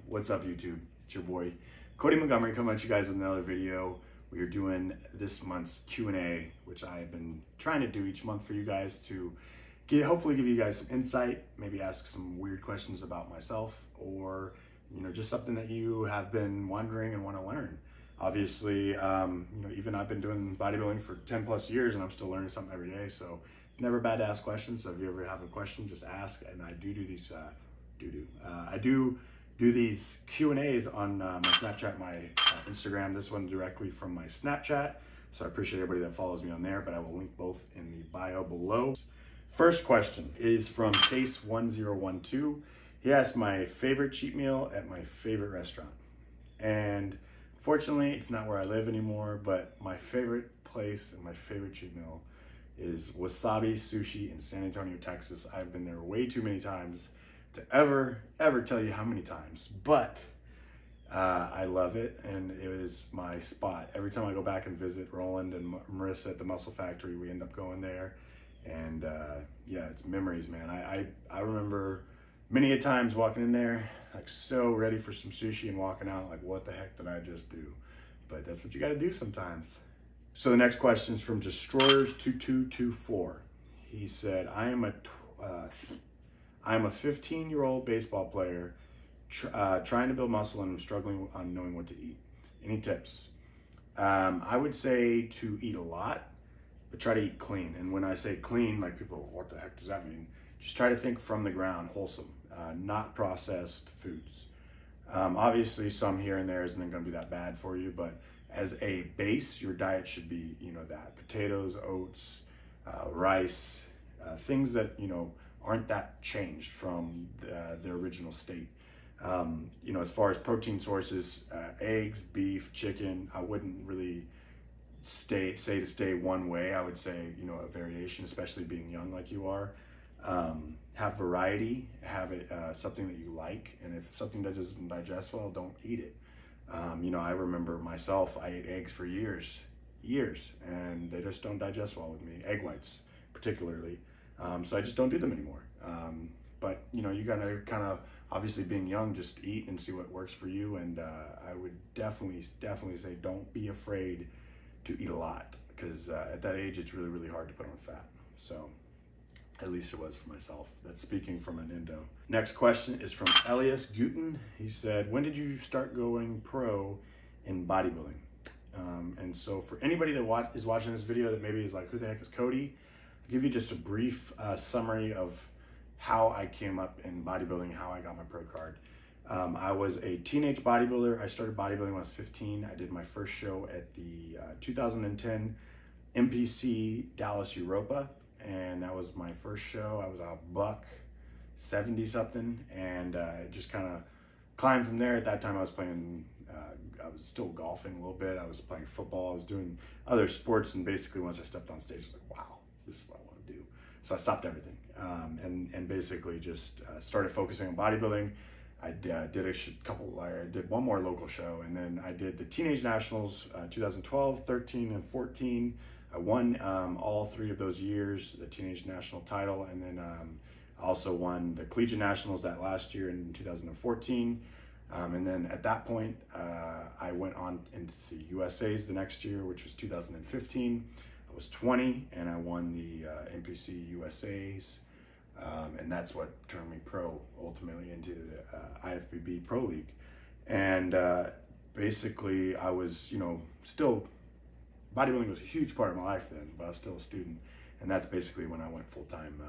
What's up, YouTube? It's your boy Cody Montgomery coming at you guys with another video. We are doing this month's Q&A, which I have been trying to do each month for you guys to hopefully give you guys some insight, maybe ask some weird questions about myself, or just something that you have been wondering and want to learn. Obviously, even I've been doing bodybuilding for 10 plus years and I'm still learning something every day. So it's never bad to ask questions. So if you ever have a question, just ask. And I do these, I do these Q&As on my Snapchat, my Instagram, this one directly from my Snapchat. So I appreciate everybody that follows me on there, but I will link both in the bio below. First question is from Chase1012. He asked my favorite cheat meal at my favorite restaurant. And fortunately, it's not where I live anymore, but my favorite place and my favorite cheat meal is Wasabi Sushi in San Antonio, Texas. I've been there way too many times to ever tell you how many times, but I love it, and it is my spot. Every time I go back and visit Roland and Marissa at the Muscle Factory, we end up going there, and yeah, it's memories, man. I remember many a times walking in there, like so ready for some sushi, and walking out like, what the heck did I just do? But that's what you got to do sometimes. So the next question is from Destroyers2224. He said, I am a 15-year-old baseball player trying to build muscle and I'm struggling on knowing what to eat. Any tips? I would say to eat a lot, but try to eat clean. And when I say clean, like people, what the heck does that mean? Just try to think from the ground, wholesome, not processed foods. Obviously, some here and there isn't going to be that bad for you, but as a base, your diet should be, that potatoes, oats, rice, things that, aren't that changed from the original state. As far as protein sources, eggs, beef, chicken, I wouldn't really say to stay one way. I would say, a variation, especially being young like you are. Have variety, have it something that you like, and if something that doesn't digest well, don't eat it. I remember myself, I ate eggs for years, and they just don't digest well with me, egg whites particularly. So I just don't do them anymore. But you gotta kind of, obviously being young, just eat and see what works for you. And I would definitely say don't be afraid to eat a lot, because at that age it's really hard to put on fat. So at least it was for myself. That's speaking from an endo. Next question is from Elias Guten. He said, when did you start going pro in bodybuilding? And so for anybody that is watching this video that maybe is like, who the heck is Cody? I'll give you just a brief summary of how I came up in bodybuilding, how I got my pro card. I was a teenage bodybuilder. I started bodybuilding when I was 15. I did my first show at the 2010 MPC Dallas Europa, and that was my first show. I was a $170 something, and just kind of climbed from there. At that time I was playing, I was still golfing a little bit. I was playing football. I was doing other sports, and basically once I stepped on stage, I was like, wow, this is what I want to do. So I stopped everything and basically just started focusing on bodybuilding. I did one more local show, and then I did the Teenage Nationals 2012, 13, and 14. I won all 3 of those years, the Teenage National title, and then I also won the Collegiate Nationals that last year in 2014. And then at that point, I went on into the USA's the next year, which was 2015. I was 20, and I won the NPC USA's, and that's what turned me pro, ultimately into the IFBB Pro League. And basically, I was, still, bodybuilding was a huge part of my life then, but I was still a student, and that's basically when I went full-time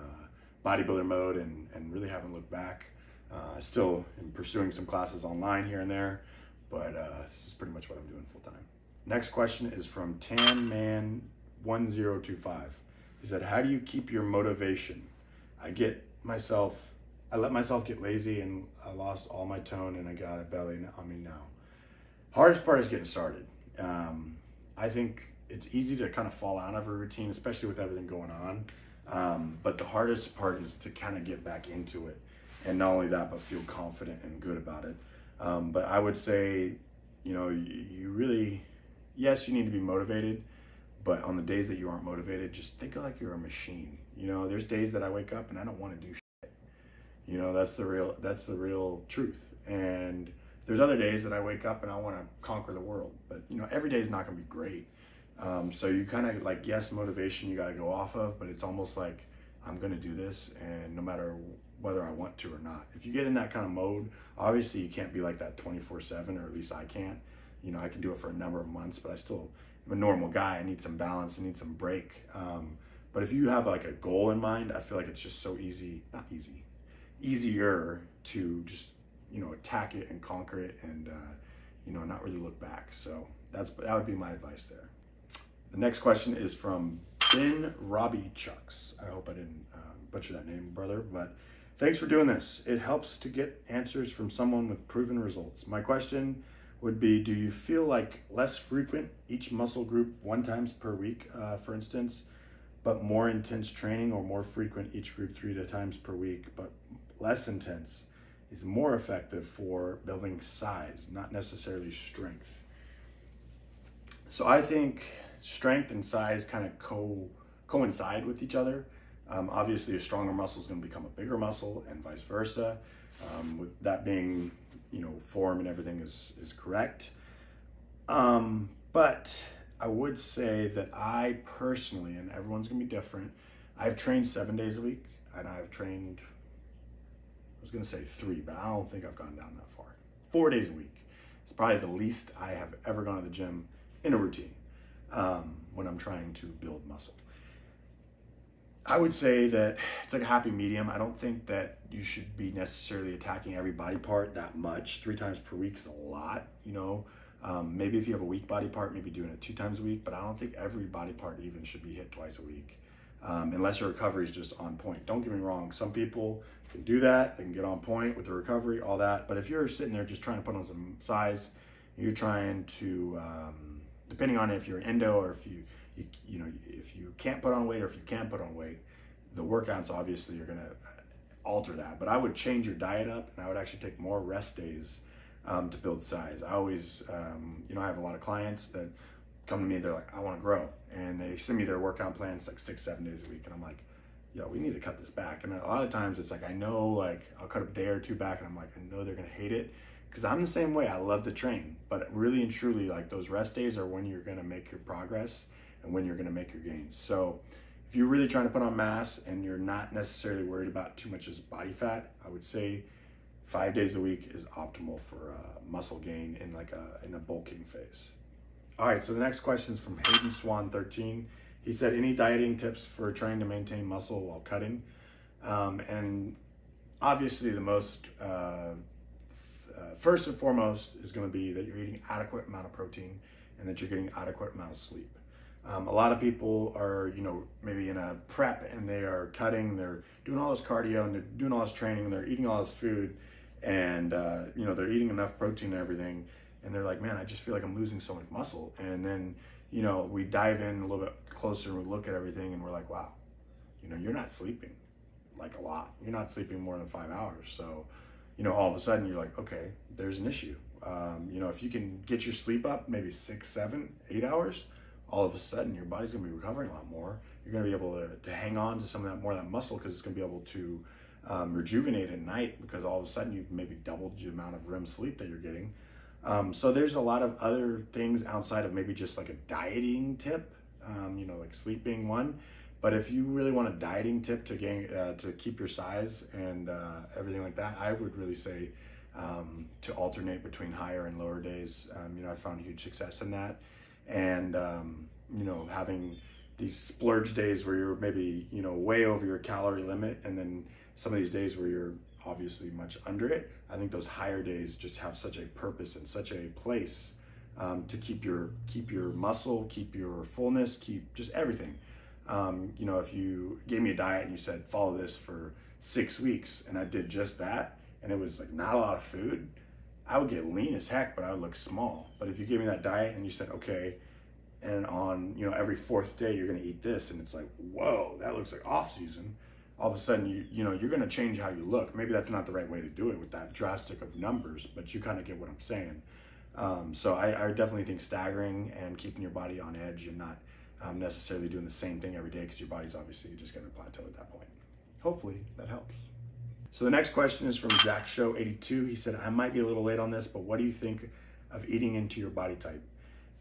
bodybuilder mode, and really haven't looked back. I still am pursuing some classes online here and there, but this is pretty much what I'm doing full-time. Next question is from TanMan1025. He said, how do you keep your motivation? I let myself get lazy, and I lost all my tone, and I got a belly on me now. Hardest part is getting started. I think it's easy to kind of fall out of a routine, especially with everything going on. But the hardest part is to kind of get back into it. And not only that, but feel confident and good about it. But I would say, you really, yes, you need to be motivated, but on the days that you aren't motivated, just think of like you're a machine. There's days that I wake up and I don't want to do shit. That's the real truth. And There's other days that I wake up and I want to conquer the world, but you know, every day is not going to be great. So you kind of like, yes, motivation you got to go off of, but it's almost like I'm going to do this, and no matter whether I want to or not. If you get in that kind of mode, obviously you can't be like that 24/7, or at least I can't. You know, I can do it for a number of months, but I still am a normal guy. I need some balance, I need some break. But if you have like a goal in mind, I feel like it's just so easy, not easy, easier to just, you know, attack it and conquer it, and you know, not really look back. So that would be my advice there. The next question is from Ben Robbie Chucks. I hope I didn't butcher that name, brother, but thanks for doing this. It helps to get answers from someone with proven results. My question would be, do you feel like less frequent each muscle group 1 time per week, for instance, but more intense training, or more frequent each group 3 times per week, but less intense, is more effective for building size, not necessarily strength? So I think strength and size kind of coincide with each other. Obviously a stronger muscle is going to become a bigger muscle, and vice versa. With that being, you know, form and everything is correct. But I would say that I personally, and everyone's gonna be different, I've trained 7 days a week, and I've trained, I was gonna say 3, but I don't think I've gone down that far. 4 days a week. It's probably the least I have ever gone to the gym in a routine when I'm trying to build muscle. I would say that it's like a happy medium. I don't think that you should be necessarily attacking every body part that much. 3 times per week is a lot, you know. Maybe if you have a weak body part, maybe doing it 2 times a week, but I don't think every body part even should be hit twice a week, unless your recovery is just on point. Don't get me wrong, some people can do that, they can get on point with the recovery, all that, but if you're sitting there just trying to put on some size, you're trying to, depending on if you're endo, or if you know, if you can't put on weight, or if you can put on weight, the workouts obviously are gonna alter that. But I would change your diet up, and I would actually take more rest days to build size. I always, you know, I have a lot of clients that come to me, they're like, I wanna grow. And they send me their workout plans like 6-7 days a week. And I'm like, yo, we need to cut this back. And a lot of times it's like, I know, like I'll cut a day or 2 back, and I'm like, I know they're gonna hate it, because I'm the same way. I love to train, but really and truly, like, those rest days are when you're gonna make your progress and when you're gonna make your gains. So if you're really trying to put on mass and you're not necessarily worried about too much as body fat, I would say 5 days a week is optimal for muscle gain in like in a bulking phase. All right, so the next question is from Hayden Swan 13. He said, any dieting tips for trying to maintain muscle while cutting? And obviously the most, first and foremost is gonna be that you're eating adequate amount of protein and that you're getting adequate amount of sleep. A lot of people are, you know, maybe in a prep, and they are cutting, they're doing all this cardio, and they're doing all this training, and they're eating all this food, and you know, they're eating enough protein and everything, and they're like, man, I just feel like I'm losing so much muscle. And then, you know, we dive in a little bit closer and we look at everything, and we're like, wow, you know, you're not sleeping like a lot. You're not sleeping more than 5 hours. So, you know, all of a sudden you're like, okay, there's an issue. You know, if you can get your sleep up maybe 6, 7, 8 hours, all of a sudden your body's gonna be recovering a lot more. You're gonna be able to hang on to some of that, more of that muscle, because it's gonna be able to rejuvenate at night, because all of a sudden you've maybe doubled the amount of REM sleep that you're getting. So there's a lot of other things outside of maybe just like a dieting tip, you know, like sleep being one. But if you really want a dieting tip to gain, to keep your size and everything like that, I would really say to alternate between higher and lower days. You know, I found huge success in that. And, you know, having these splurge days where you're maybe, you know, way over your calorie limit, and then some of these days where you're obviously much under it. I think those higher days just have such a purpose and such a place to keep your muscle, keep your fullness, keep just everything. You know, if you gave me a diet and you said, follow this for 6 weeks, and I did just that, and it was like not a lot of food, I would get lean as heck, but I would look small. But if you gave me that diet and you said, okay, and on, you know, every 4th day you're gonna eat this, and it's like, whoa, that looks like off season. All of a sudden, you know, you're gonna change how you look. Maybe that's not the right way to do it with that drastic of numbers, but you kind of get what I'm saying. So I definitely think staggering and keeping your body on edge, and not necessarily doing the same thing every day, because your body's obviously just gonna plateau at that point. Hopefully that helps. So the next question is from Jack Show 82. He said, I might be a little late on this, but what do you think of eating into your body type?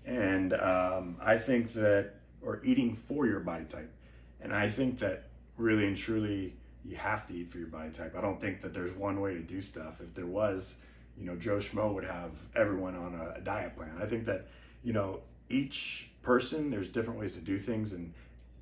And I think that, or eating for your body type. And I think that really and truly, you have to eat for your body type. I don't think that there's one way to do stuff. If there was, you know, Joe Schmo would have everyone on a diet plan. I think that, you know, each person, there's different ways to do things. And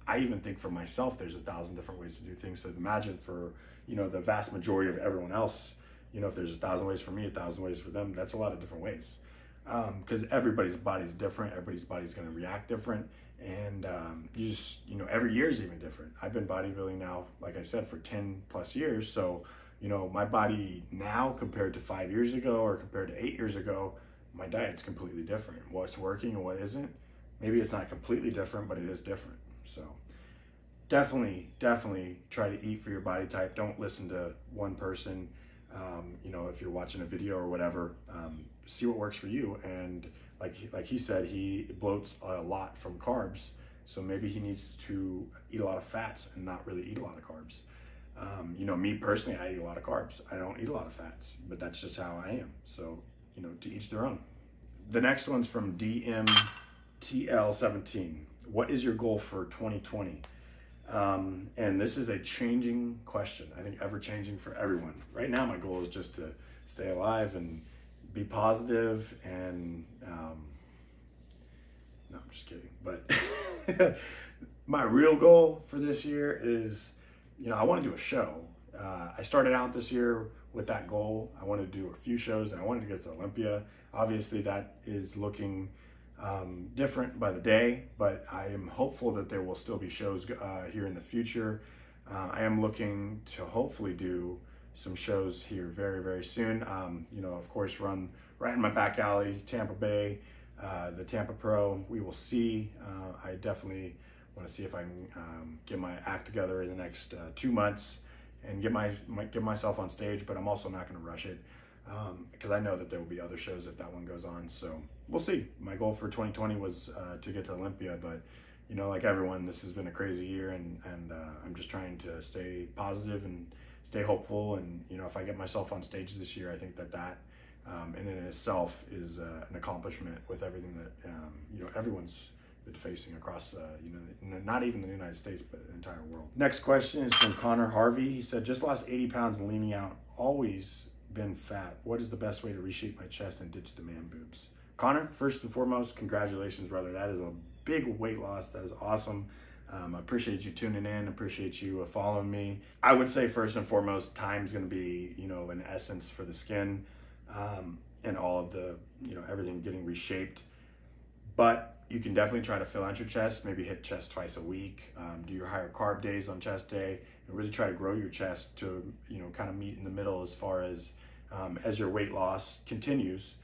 I even think for myself, there's 1,000 different ways to do things. So imagine for, you know, the vast majority of everyone else, you know, if there's 1,000 ways for me, 1,000 ways for them, that's a lot of different ways. Because everybody's body is different. Everybody's body is going to react different. And you just, you know, every year is even different. I've been bodybuilding now, like I said, for 10 plus years. So, you know, my body now compared to 5 years ago or compared to 8 years ago, my diet's completely different. What's working and what isn't, maybe it's not completely different, but it is different. So definitely try to eat for your body type. Don't listen to one person. You know, if you're watching a video or whatever, see what works for you. And like he said, he bloats a lot from carbs. So maybe he needs to eat a lot of fats and not really eat a lot of carbs. You know, me personally, I eat a lot of carbs. I don't eat a lot of fats, but that's just how I am. So, you know, to each their own. The next one's from DMTL17. What is your goal for 2020? And this is a changing question. I think ever changing for everyone. Right now, my goal is just to stay alive and be positive and, no, I'm just kidding. But my real goal for this year is, you know, I want to do a show. I started out this year with that goal. I wanted to do a few shows and I wanted to get to Olympia. Obviously that is looking different by the day, but I am hopeful that there will still be shows here in the future. I am looking to hopefully do some shows here very, very soon. You know, of course, run right in my back alley, Tampa Bay, the Tampa Pro. We will see. I definitely want to see if I can get my act together in the next 2 months and get myself on stage, but I'm also not going to rush it. Because I know that there will be other shows if that one goes on. So we'll see. My goal for 2020 was to get to Olympia, but you know, like everyone, this has been a crazy year, and I'm just trying to stay positive and stay hopeful. And you know, if I get myself on stage this year, I think that in and itself is an accomplishment with everything that you know, everyone's been facing across you know, not even the United States, but the entire world. Next question is from Connor Harvey. He said, just lost 80 pounds and leaning out. Always been fat. What is the best way to reshape my chest and ditch the man boobs? Connor, first and foremost, congratulations, brother. That is a big weight loss. That is awesome. I appreciate you tuning in. Appreciate you following me. I would say first and foremost, time's going to be, you know, an essence for the skin and all of the, you know, everything getting reshaped. But you can definitely try to fill out your chest, maybe hit chest twice a week, do your higher carb days on chest day, and really try to grow your chest to, you know, kind of meet in the middle as far as your weight loss continues.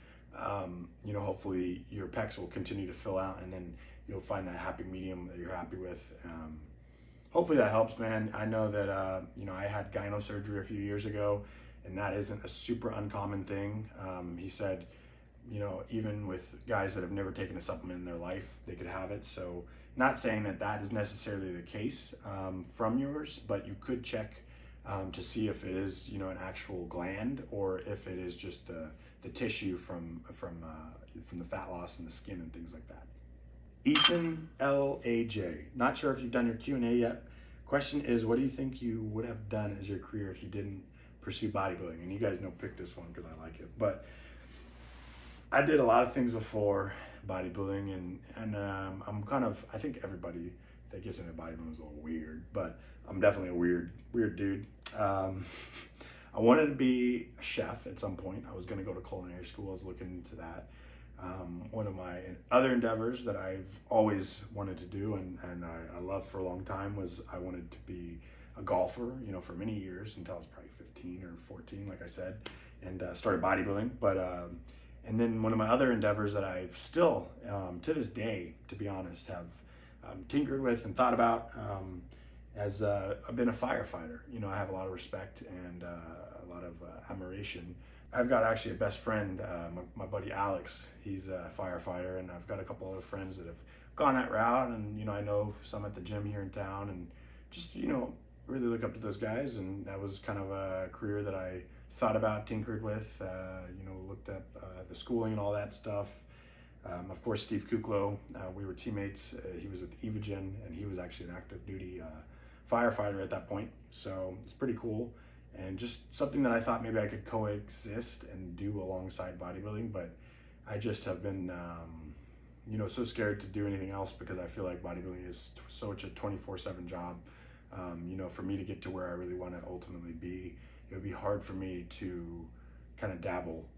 You know, hopefully your pecs will continue to fill out, and then you'll find that happy medium that you're happy with. Hopefully that helps, man. I know that, you know, I had gyno surgery a few years ago, and that isn't a super uncommon thing. He said, you know, even with guys that have never taken a supplement in their life, they could have it. So not saying that that is necessarily the case from yours, but you could check to see if it is, you know, an actual gland or if it is just the tissue from the fat loss in the skin and things like that. Ethan L.A.J. Not sure if you've done your Q&A yet. Question is, what do you think you would have done as your career if you didn't pursue bodybuilding? And you guys know, pick this one because I like it. But I did a lot of things before bodybuilding, and I'm kind of, I think everybody that gets into bodybuilding is a little weird, but I'm definitely a weird dude. I wanted to be a chef at some point. I was going to go to culinary school. I was looking into that. One of my other endeavors that I've always wanted to do and I loved for a long time was I wanted to be a golfer, you know, for many years until I was probably 15 or 14, like I said, and started bodybuilding. But and then one of my other endeavors that I still, to this day, to be honest, have tinkered with and thought about as I've been a firefighter. You know, I have a lot of respect and a lot of admiration. I've got actually a best friend, my buddy Alex. He's a firefighter, and I've got a couple other friends that have gone that route. And, you know, I know some at the gym here in town, and just, you know, really look up to those guys, and that was kind of a career that I thought about, tinkered with, you know, looked up the schooling and all that stuff. Of course, Steve Kuklo, we were teammates. He was with Evogen, and he was actually an active duty firefighter at that point. So it's pretty cool, and just something that I thought maybe I could coexist and do alongside bodybuilding. But I just have been, you know, so scared to do anything else because I feel like bodybuilding is such a 24/7 job. You know, for me to get to where I really want to ultimately be, it would be hard for me to kind of dabble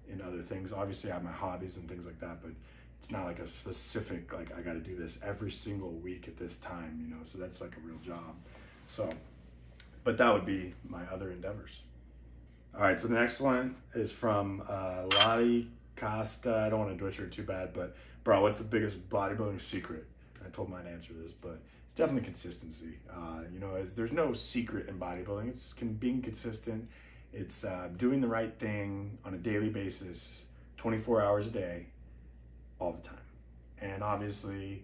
in other things. Obviously, I have my hobbies and things like that, but it's not like a specific, like I got to do this every single week at this time, you know, so that's like a real job. So, but that would be my other endeavors. All right, so the next one is from Lottie Costa. I don't want to butcher it too bad, but bro, what's the biggest bodybuilding secret? I told mine to answer this, but it's definitely consistency. You know, there's no secret in bodybuilding. It's being consistent. It's doing the right thing on a daily basis, 24 hours a day, all the time. And obviously,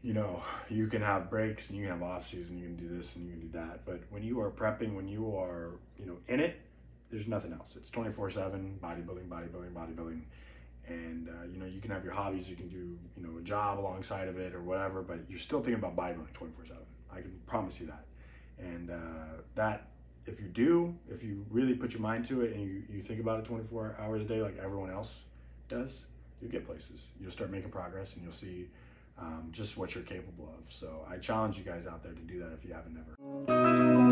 you know, you can have breaks and you can have off season, you can do this and you can do that. But when you are prepping, when you are, you know, in it, there's nothing else. It's 24/7 bodybuilding, bodybuilding, bodybuilding. And, you know, you can have your hobbies, you can do, you know, a job alongside of it or whatever, but you're still thinking about bodybuilding 24/7. I can promise you that. And that, if you really put your mind to it and you think about it 24 hours a day like everyone else does, you'll get places. You'll start making progress and you'll see just what you're capable of. So I challenge you guys out there to do that if you haven't ever.